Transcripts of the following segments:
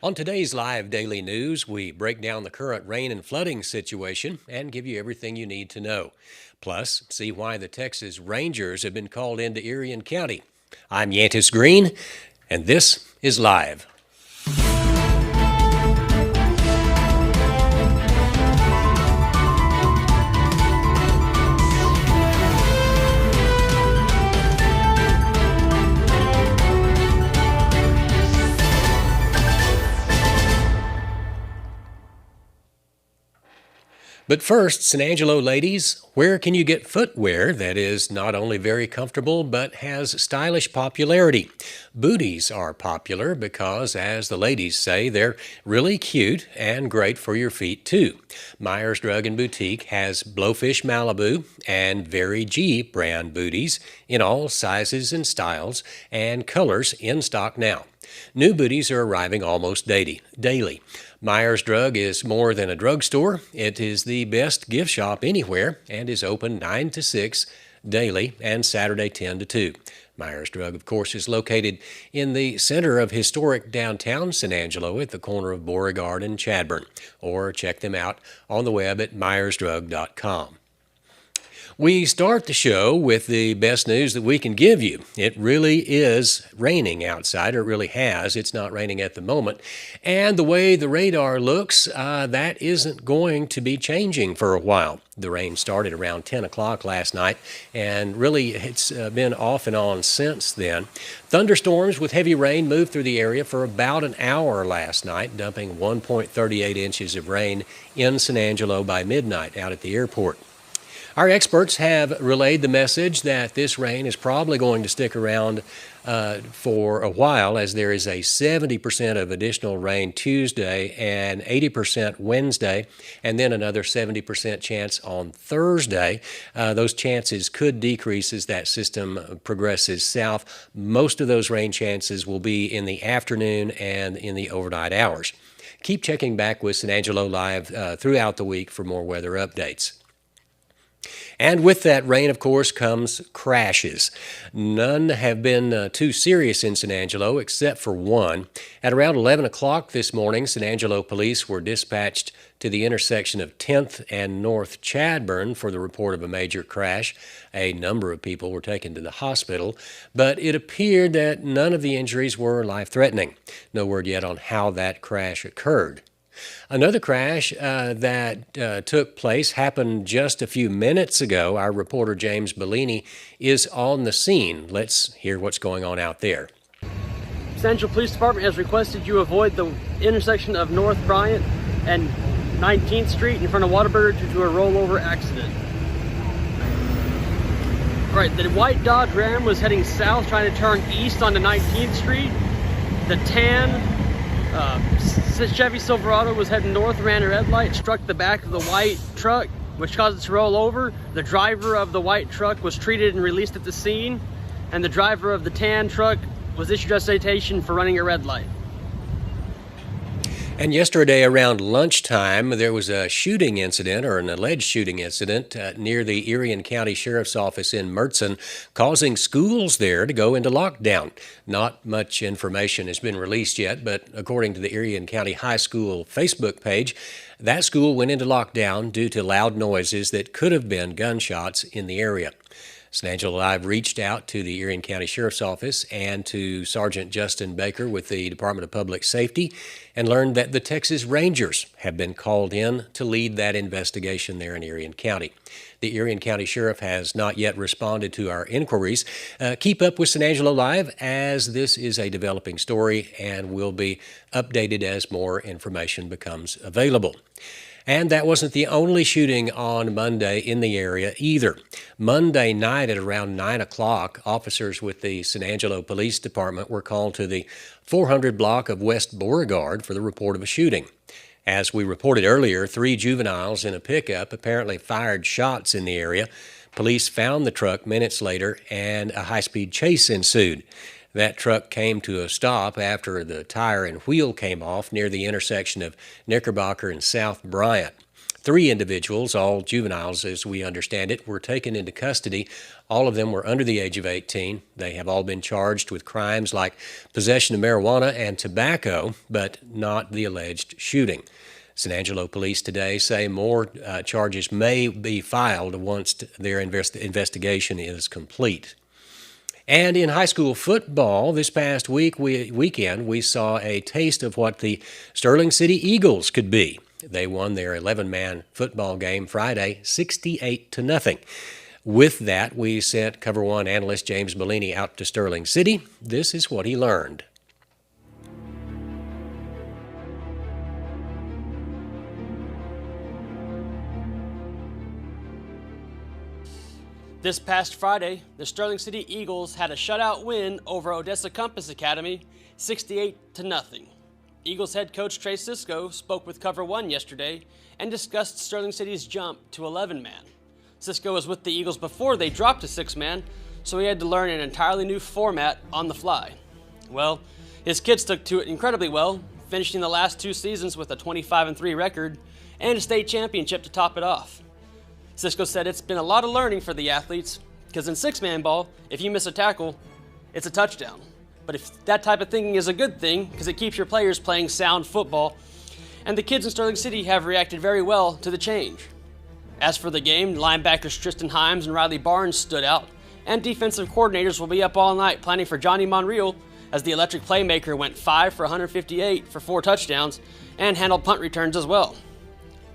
On today's live daily news, we break down the current rain and flooding situation and give you everything you need to know. Plus, see why the Texas Rangers have been called into Irion County. I'm Yantis Green, and this is Live. But first, San Angelo ladies, where can you get footwear that is not only very comfortable but has stylish popularity? Booties are popular because, as the ladies say, they're really cute and great for your feet too. Myers Drug and Boutique has Blowfish Malibu and Very G brand booties in all sizes and styles and colors in stock now. New booties are arriving almost daily. Myers Drug is more than a drugstore. It is the best gift shop anywhere and is open 9 to 6 daily and Saturday 10 to 2. Myers Drug, of course, is located in the center of historic downtown San Angelo at the corner of Beauregard and Chadbourne, or check them out on the web at myersdrug.com. We start the show with the best news that we can give you. It really is raining outside, or it really has. It's not raining at the moment. And the way the radar looks, that isn't going to be changing for a while. The rain started around 10 o'clock last night, and really it's been off and on since then. Thunderstorms with heavy rain moved through the area for about an hour last night, dumping 1.38 inches of rain in San Angelo by midnight out at the airport. Our experts have relayed the message that this rain is probably going to stick around for a while, as there is a 70% of additional rain Tuesday and 80% Wednesday, and then another 70% chance on Thursday. Those chances could decrease as that system progresses south. Most of those rain chances will be in the afternoon and in the overnight hours. Keep checking back with San Angelo Live throughout the week for more weather updates. And with that rain, of course, comes crashes. None have been too serious in San Angelo, except for one. At around 11 o'clock this morning, San Angelo police were dispatched to the intersection of 10th and North Chadbourne for the report of a major crash. A number of people were taken to the hospital, but it appeared that none of the injuries were life-threatening. No word yet on how that crash occurred. Another crash that took place happened just a few minutes ago. Our reporter James Bellini is on the scene. Let's hear what's going on out there. San Angelo Police Department has requested you avoid the intersection of North Bryant and 19th Street in front of Whataburger due to a rollover accident. All right, the white Dodge Ram was heading south trying to turn east onto 19th Street. The tan Chevy Silverado was heading north, ran a red light, struck the back of the white truck, which caused it to roll over. The driver of the white truck was treated and released at the scene, and the driver of the tan truck was issued a citation for running a red light. And yesterday around lunchtime, there was a shooting incident, or an alleged shooting incident, near the Irion County Sheriff's Office in Mertzen, causing schools there to go into lockdown. Not much information has been released yet, but according to the Irion County High School Facebook page, that school went into lockdown due to loud noises that could have been gunshots in the area. San Angelo Live reached out to the Irion County Sheriff's Office and to Sergeant Justin Baker with the Department of Public Safety and learned that the Texas Rangers have been called in to lead that investigation there in Irion County. The Irion County Sheriff has not yet responded to our inquiries. Keep up with San Angelo Live, as this is a developing story and will be updated as more information becomes available. And that wasn't the only shooting on Monday in the area either. Monday night at around 9 o'clock, officers with the San Angelo Police Department were called to the 400 block of West Beauregard for the report of a shooting. As we reported earlier, 3 juveniles in a pickup apparently fired shots in the area. Police found the truck minutes later, and a high-speed chase ensued. That truck came to a stop after the tire and wheel came off near the intersection of Knickerbocker and South Bryant. 3 individuals, all juveniles as we understand it, were taken into custody. All of them were under the age of 18. They have all been charged with crimes like possession of marijuana and tobacco, but not the alleged shooting. San Angelo police today say more charges may be filed once their investigation is complete. And in high school football, this past weekend, we saw a taste of what the Sterling City Eagles could be. They won their 11-man football game Friday, 68-0. With that, we sent Cover One analyst James Bellini out to Sterling City. This is what he learned. This past Friday, the Sterling City Eagles had a shutout win over Odessa Compass Academy, 68-0. Eagles head coach Trey Cisco spoke with Cover One yesterday and discussed Sterling City's jump to 11-man. Cisco was with the Eagles before they dropped to 6-man, so he had to learn an entirely new format on the fly. Well, his kids took to it incredibly well, finishing the last 2 seasons with a 25-3 record and a state championship to top it off. Cisco said it's been a lot of learning for the athletes, because in 6-man ball, if you miss a tackle, it's a touchdown. But if that type of thinking is a good thing, because it keeps your players playing sound football, and the kids in Sterling City have reacted very well to the change. As for the game, linebackers Tristan Himes and Riley Barnes stood out, and defensive coordinators will be up all night planning for Johnny Monreal, as the electric playmaker went 5 for 158 for 4 touchdowns, and handled punt returns as well.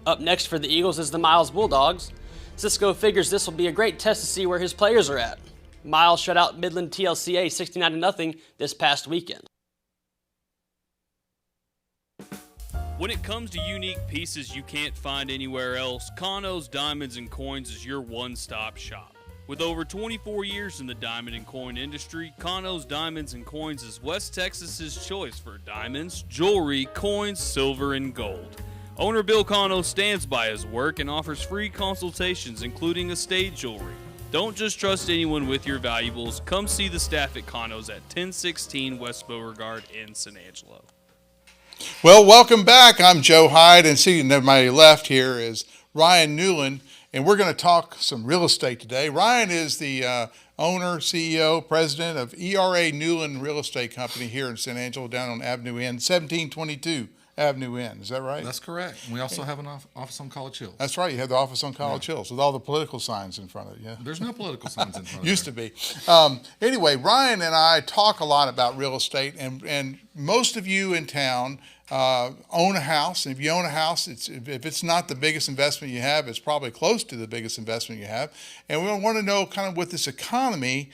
Up next for the Eagles is the Miles Bulldogs. Cisco figures this will be a great test to see where his players are at. Miles shut out Midland TLCA 69-0 this past weekend. When it comes to unique pieces you can't find anywhere else, Kano's Diamonds and Coins is your one-stop shop. With over 24 years in the diamond and coin industry, Kano's Diamonds and Coins is West Texas's choice for diamonds, jewelry, coins, silver, and gold. Owner Bill Cano stands by his work and offers free consultations, including estate jewelry. Don't just trust anyone with your valuables. Come see the staff at Cano's at 1016 West Beauregard in San Angelo. Well, welcome back. I'm Joe Hyde, and sitting to my left here is Ryan Newland, and we're going to talk some real estate today. Ryan is the owner, CEO, president of ERA Newland Real Estate Company here in San Angelo, down on Avenue N, 1722. Avenue N, is that right? That's correct. And we also have an office on College Hill. That's right. You have the office on College Hills with all the political signs in front of it. Yeah. There's no political signs in front of it. Used to be. Anyway, Ryan and I talk a lot about real estate, and most of you in town own a house. And if you own a house, if it's not the biggest investment you have, it's probably close to the biggest investment you have. And we want to know kind of with this economy,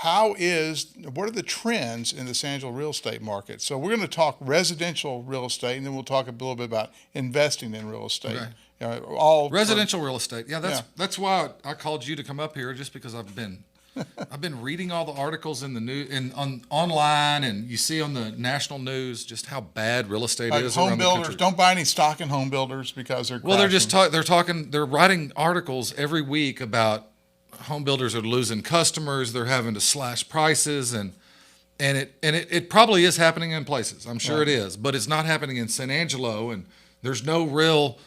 what are the trends in the San Angelo real estate market? So we're going to talk residential real estate, and then we'll talk a little bit about investing in real estate. Okay. All residential real estate. Yeah, that's why I called you to come up here, just because I've been reading all the articles in the news and online, and you see on the national news just how bad real estate is home around builders. the country. Don't buy any stock in home builders because they're well, they're writing articles every week about home builders are losing customers. They're having to slash prices, and it probably is happening in places. I'm sure it is, but it's not happening in San Angelo. And there's no real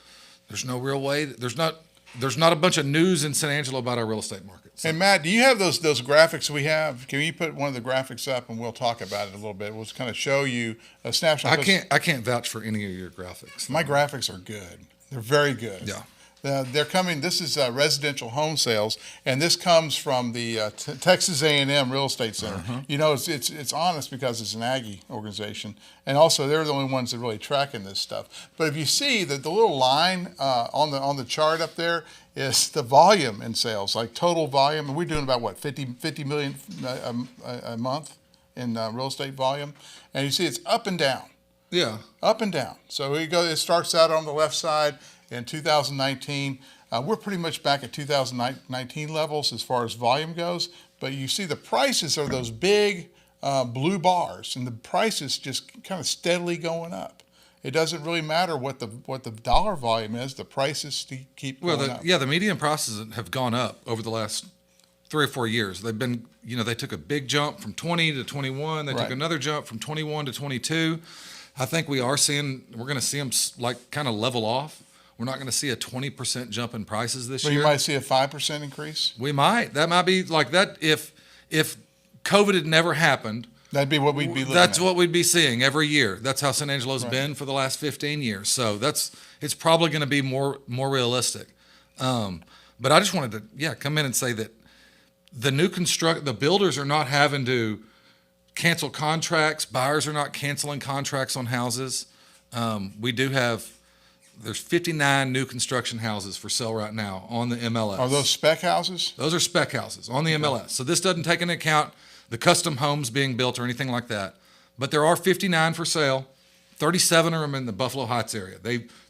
way. There's not a bunch of news in San Angelo about our real estate market. So. Hey Matt, do you have those graphics we have? Can you put one of the graphics up and we'll talk about it a little bit? We'll just kind of show you a snapshot. I can't vouch for any of your graphics. My graphics are good. They're very good. Yeah. They're coming. This is residential home sales, and this comes from the Texas A&M Real Estate Center. Uh-huh. You know, it's honest because it's an Aggie organization, and also they're the only ones that are really tracking this stuff. But if you see that the little line on the chart up there is the volume in sales, like total volume, and we're doing about what 50 million a month in real estate volume, and you see it's up and down. Yeah, up and down. So it starts out on the left side. In 2019, we're pretty much back at 2019 levels as far as volume goes, but you see the prices are those big blue bars, and the prices just kind of steadily going up. It doesn't really matter what the dollar volume is; the prices keep going up. Yeah, the median prices have gone up over the last 3 or 4 years. They've been, they took a big jump from 20 to 21. They took another jump from 21 to 22. I think we're going to see them like kind of level off. We're not going to see a 20% jump in prices this But year. you might see a 5% increase. We might. That might be like that if COVID had never happened. That'd be what we'd be looking That's at. what we'd be seeing every year. That's how San Angelo's been for the last 15 years. So it's probably going to be more realistic. But I just wanted to come in and say that the builders are not having to cancel contracts. Buyers are not canceling contracts on houses. There's 59 new construction houses for sale right now on the MLS. Are those spec houses? Those are spec houses on the MLS. So this doesn't take into account the custom homes being built or anything like that. But there are 59 for sale. 37 of them in the Buffalo Heights area.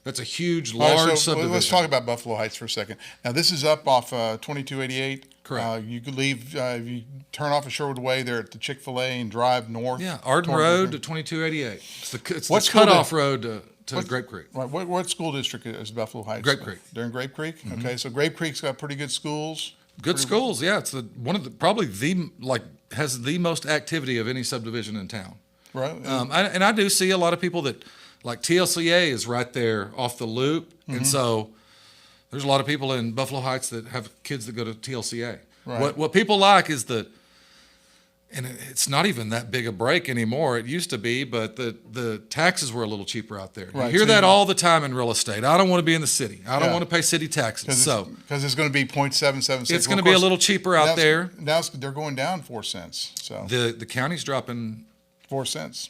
That's a huge, All right, large so subdivision. let's talk about Buffalo Heights for a second. Now, this is up off 2288. Correct. You could leave, if you turn off of Sherwood Way there at the Chick-fil-A and drive north. Yeah, Arden toward Road to Brooklyn. 2288. It's What the school cutoff road to what- Grape Creek. Right. What school district is Buffalo Heights? Grape Creek. They're in Grape Creek? Okay, so Grape Creek's got pretty good schools. Good schools, yeah. It's has the most activity of any subdivision in town. Right. I do see a lot of people that, like TLCA is right there off the loop. And so there's a lot of people in Buffalo Heights that have kids that go to TLCA. Right. What people like is and it's not even that big a break anymore. It used to be, but the taxes were a little cheaper out there. Right, You hear so that you- all the time in real estate. I don't want to be in the city. I don't Yeah. want to pay city taxes. Because it's going to be 0.776. It's going to be a little cheaper out there. Now they're going down 4 cents. So The county's dropping 4 cents.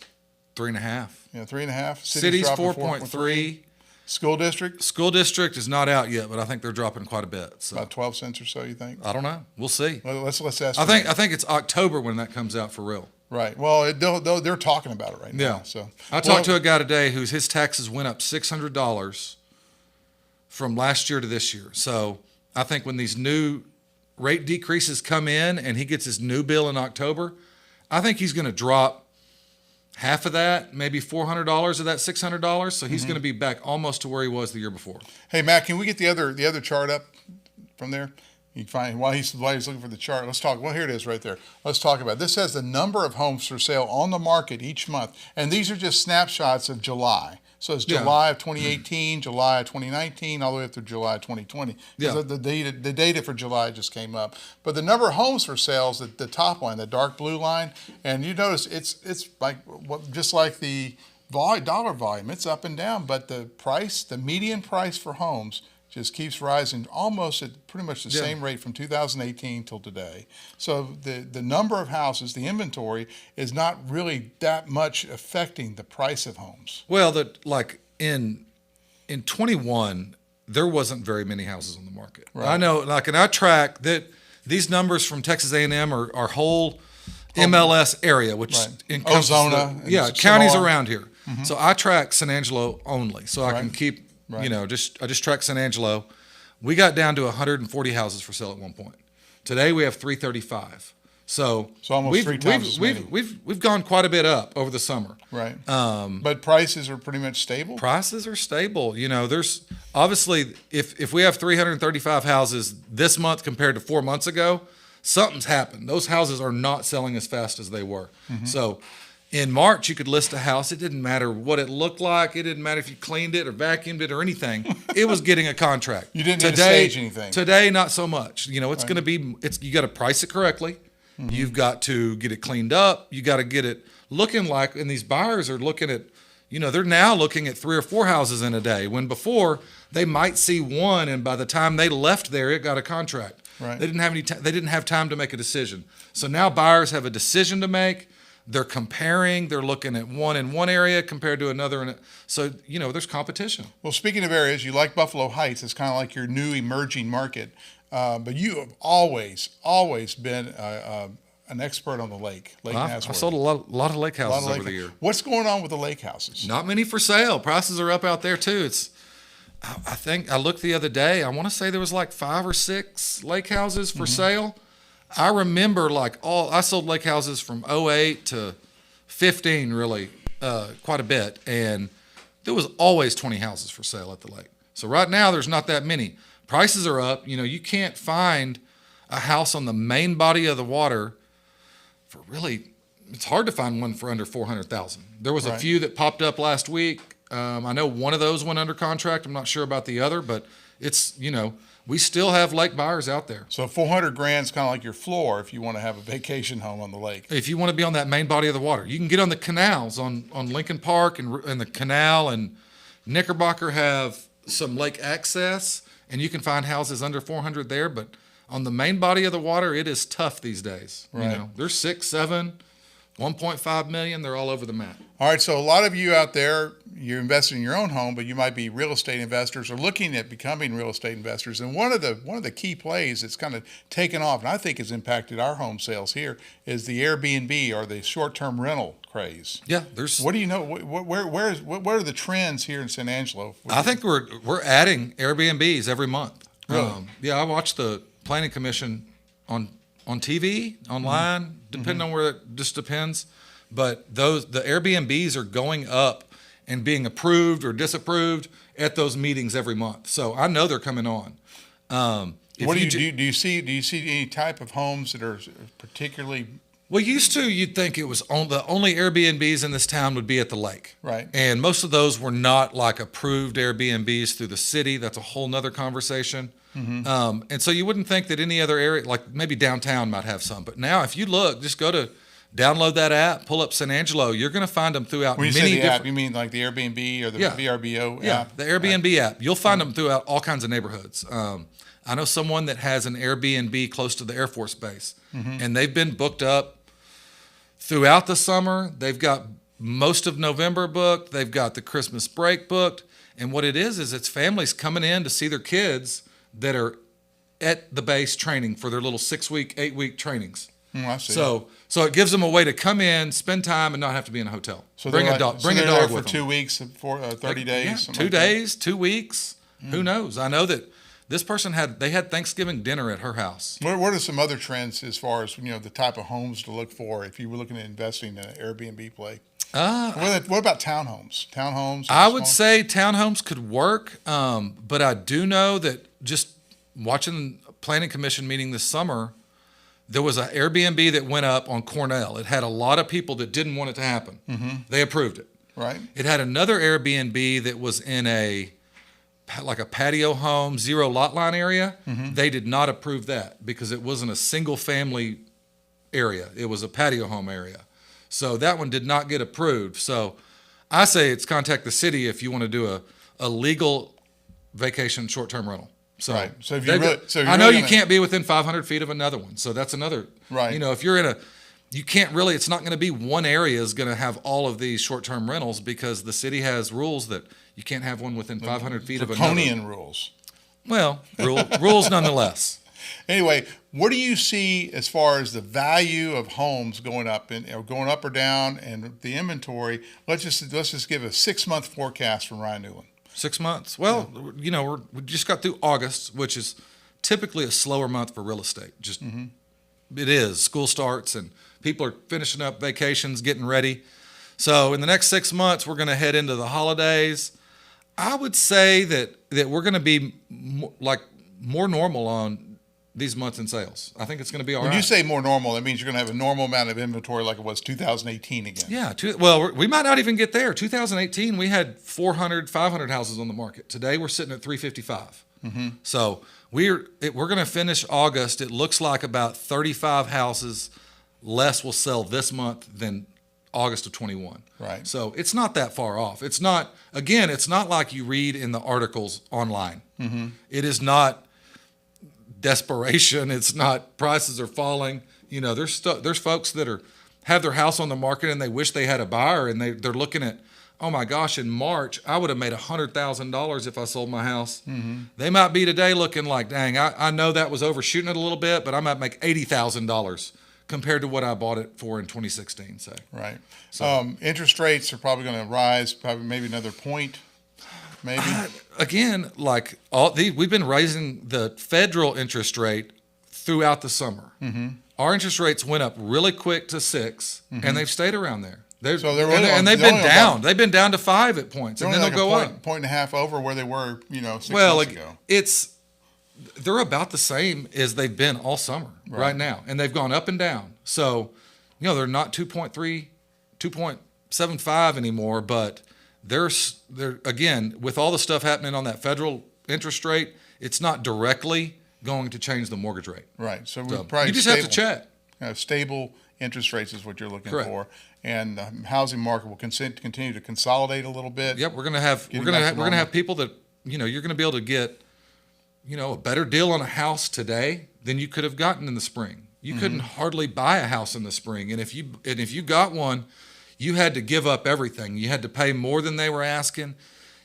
3.5. Yeah, 3.5. City's dropping 4.3. School district School district is not out yet, but I think they're dropping quite a bit. So about 12 cents or so. You think? I don't know. We'll see. Well, let's ask. I think it's October when that comes out for real. Right. Well, they're talking about it right now. Yeah. So I talked to a guy today his taxes went up $600 from last year to this year. So I think when these new rate decreases come in and he gets his new bill in October, I think he's going to drop half of that, maybe $400 of that $600. So he's going to be back almost to where he was the year before. Hey, Matt, can we get the other chart up from there? You can find while he's looking for the chart. Let's talk. Well, here it is right there. Let's talk about it. This has the number of homes for sale on the market each month, and these are just snapshots of July. So it's July of 2018, July of 2019, all the way up to July of 2020. Yeah. The data for July just came up. But the number of homes for sales, the top line, the dark blue line, and you notice it's like just like the dollar volume. It's up and down, but the price, the median price for homes, just keeps rising almost at pretty much the same rate from 2018 till today. So the number of houses, the inventory, is not really that much affecting the price of homes. Well, in 21, there wasn't very many houses on the market. Right. I know, and I track that these numbers from Texas A&M are whole MLS area, which Right. encompasses Ozona and counties Sonora. around here. So I track San Angelo only, so I can Right. keep, Right. I just track San Angelo. We got down to 140 houses for sale at one point. Today we have 335. So almost three times as many. we've gone quite a bit up over the summer. Right. But prices are pretty much stable. Prices are stable. There's obviously if we have 335 houses this month compared to 4 months ago, something's happened. Those houses are not selling as fast as they were. So in March, you could list a house. It didn't matter what it looked like. It didn't matter if you cleaned it or vacuumed it or anything. It was getting a contract. You didn't need to stage anything. Today, not so much. It's going to be. You got to price it correctly. You've got to get it cleaned up. You got to get it looking like. And these buyers are looking at. They're now looking at 3 or 4 houses in a day. When before they might see one, and by the time they left there, it got a contract. Right. They didn't have they didn't have time to make a decision. So now buyers have a decision to make. They're comparing. They're looking at one in one area compared to another. So, there's competition. Well, speaking of areas, you like Buffalo Heights. It's kind of like your new emerging market. But you have always been an expert on the lake I Nazareth. sold a lot of lake A lot houses of over lake- the year. What's going on with the lake houses? Not many for sale. Prices are up out there too. I think I looked the other day. I want to say there was like 5 or 6 lake houses for sale. I remember I sold lake houses from 08 to 15, really, quite a bit. And there was always 20 houses for sale at the lake. So right now there's not that many. Prices are up. You can't find a house on the main body of the water for really, it's hard to find one for under 400,000. There was a Right. few that popped up last week. I know one of those went under contract. I'm not sure about the other, but it's, we still have lake buyers out there. So 400 grand is kind of like your floor if you want to have a vacation home on the lake. If you want to be on that main body of the water, you can get on the canals on Lincoln Park and the canal, and Knickerbocker have some lake access, and you can find houses under 400 there. But on the main body of the water, it is tough these days. Right. They're 6, 7, 1.5 million. They're all over the map. All right, so a lot of you out there, you're investing in your own home, but you might be real estate investors or looking at becoming real estate investors. And one of the key plays that's kind of taken off, and I think has impacted our home sales here, is the Airbnb or the short-term rental craze. Yeah, there's. What do you know? What are the trends here in San Angelo? I think we're adding Airbnbs every month. Really? Yeah, I watch the Planning Commission on TV, online, depending on where it just depends. But the Airbnbs are going up and being approved or disapproved at those meetings every month. So I know they're coming on. What do you see any type of homes that are particularly? Well, you'd think it was the only Airbnbs in this town would be at the lake. Right. And most of those were not like approved Airbnbs through the city. That's a whole nother conversation. And so you wouldn't think that any other area, like maybe downtown might have some. But now if you look, just download that app, pull up San Angelo, you're going to find them throughout When you many say the different. app, you mean like the Airbnb or the Yeah. VRBO Yeah, app? the Airbnb app. You'll find them throughout all kinds of neighborhoods. I know someone that has an Airbnb close to the Air Force Base, and they've been booked up throughout the summer. They've got most of November booked. They've got the Christmas break booked. And what it is it's families coming in to see their kids that are at the base training for their little 6-week, 8-week trainings. I see. So it gives them a way to come in, spend time, and not have to be in a hotel. So bring they're a dog. so Bring a they're dog there with for them. 2 weeks, 30 days. Yeah, something 2 like that. days, 2 weeks. Who knows? I know that this person had Thanksgiving dinner at her house. What are some other trends as far as the type of homes to look for if you were looking at investing in an Airbnb play? What about townhomes? I would say townhomes could work, but I do know that just watching Planning Commission meeting this summer, there was an Airbnb that went up on Cornell. It had a lot of people that didn't want it to happen. They approved it. Right. It had another Airbnb that was in a patio home, 0 lot line area. They did not approve that because it wasn't a single family area. It was a patio home area. So that one did not get approved. So I say it's contact the city if you want to do a legal vacation short-term rental. So, Right. So if they've you really, got- so you're I know really you gonna- can't be within 500 feet of another one. So that's another, Right. if you're you can't really, it's not going to be one area is going to have all of these short-term rentals because the city has rules that you can't have one within 500 feet of another. Draconian rules. Well, rules nonetheless. Anyway, what do you see as far as the value of homes going up going up or down, and the inventory? Let's just give a 6-month forecast from Ryan Newland. 6 months. Well, we just got through August, which is typically a slower month for real estate. Just it is. School starts and people are finishing up vacations, getting ready. So in the next 6 months, we're going to head into the holidays. I would say that we're going to be more normal on these months in sales. I think it's going to be all right. When you say more normal, that means you're going to have a normal amount of inventory like it was 2018 again. Yeah. Well, we might not even get there. 2018, we had 400, 500 houses on the market. Today, we're sitting at 355. So we're going to finish August. It looks like about 35 houses less will sell this month than August of 21. Right. So it's not that far off. It's not like you read in the articles online. It is not desperation. It's not prices are falling. There's folks that have their house on the market and they wish they had a buyer and they're looking at, oh my gosh, in March I would have made $100,000 if I sold my house. They might be today looking like, dang, I know that was overshooting it a little bit, but I might make $80,000 compared to what I bought it for in 2016. Say. Right. So interest rates are probably going to rise, maybe another point. Maybe. Again, we've been raising the federal interest rate throughout the summer. Our interest rates went up really quick to 6, and they've stayed around there. They've been down. They've been down to 5 at points, and then they'll go up. Point and a half over where they were, 6 Well, months ago. They're about the same as they've been all summer right now, and they've gone up and down. So, they're not 2.3, 2.75 anymore, but there again, with all the stuff happening on that federal interest rate, it's not directly going to change the mortgage rate. Right. So, So probably you just have to check. Stable interest rates is what you're looking Correct. for, and the housing market will continue to consolidate a little bit. Yep, we're gonna have people that you're gonna be able to get a better deal on a house today than you could have gotten in the spring. You couldn't hardly buy a house in the spring, and if you got one, you had to give up everything. You had to pay more than they were asking.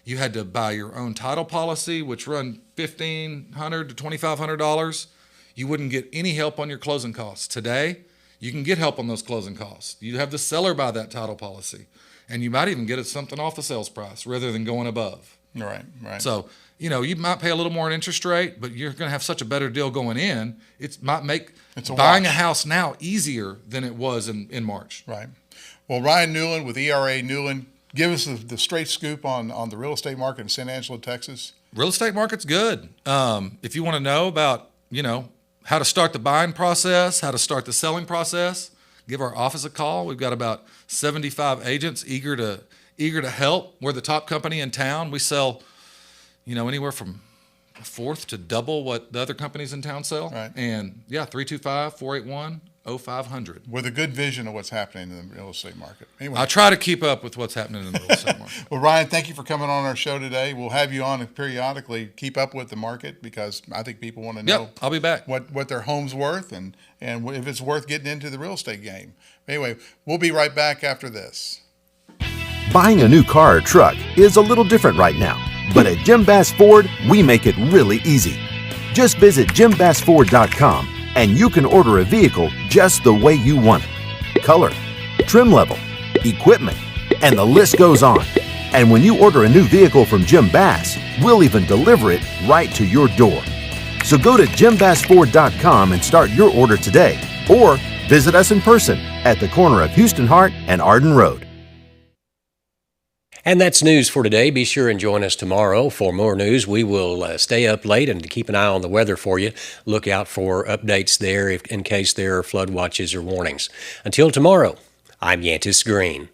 You had to buy your own title policy, which run $1,500 to $2,500. You wouldn't get any help on your closing costs. Today, you can get help on those closing costs. You have the seller buy that title policy, and you might even get it something off the sales price rather than going above. Right. So, you might pay a little more in interest rate, but you're going to have such a better deal going in. It might make buying a house now easier than it was in March. Right. Well, Ryan Newland with ERA Newland, give us the straight scoop on the real estate market in San Angelo, Texas. Real estate market's good. If you want to know about, how to start the buying process, how to start the selling process, give our office a call. We've got about 75 agents eager to help. We're the top company in town. We sell, anywhere from a fourth to double what the other companies in town sell. Right. And 325-481-0500. With a good vision of what's happening in the real estate market. Anyway. I try to keep up with what's happening in the real estate market. Well, Ryan, thank you for coming on our show today. We'll have you on periodically. Keep up with the market because I think people want to know. I'll be back. What their home's worth and if it's worth getting into the real estate game. Anyway, we'll be right back after this. Buying a new car or truck is a little different right now, but at Jim Bass Ford, we make it really easy. Just visit JimBassFord.com and you can order a vehicle just the way you want it. Color, trim level, equipment, and the list goes on. And when you order a new vehicle from Jim Bass, we'll even deliver it right to your door. So go to JimBassFord.com and start your order today, or visit us in person at the corner of Houston Hart and Arden Road. And that's news for today. Be sure and join us tomorrow for more news. We will stay up late and keep an eye on the weather for you. Look out for updates there in case there are flood watches or warnings. Until tomorrow, I'm Yantis Green.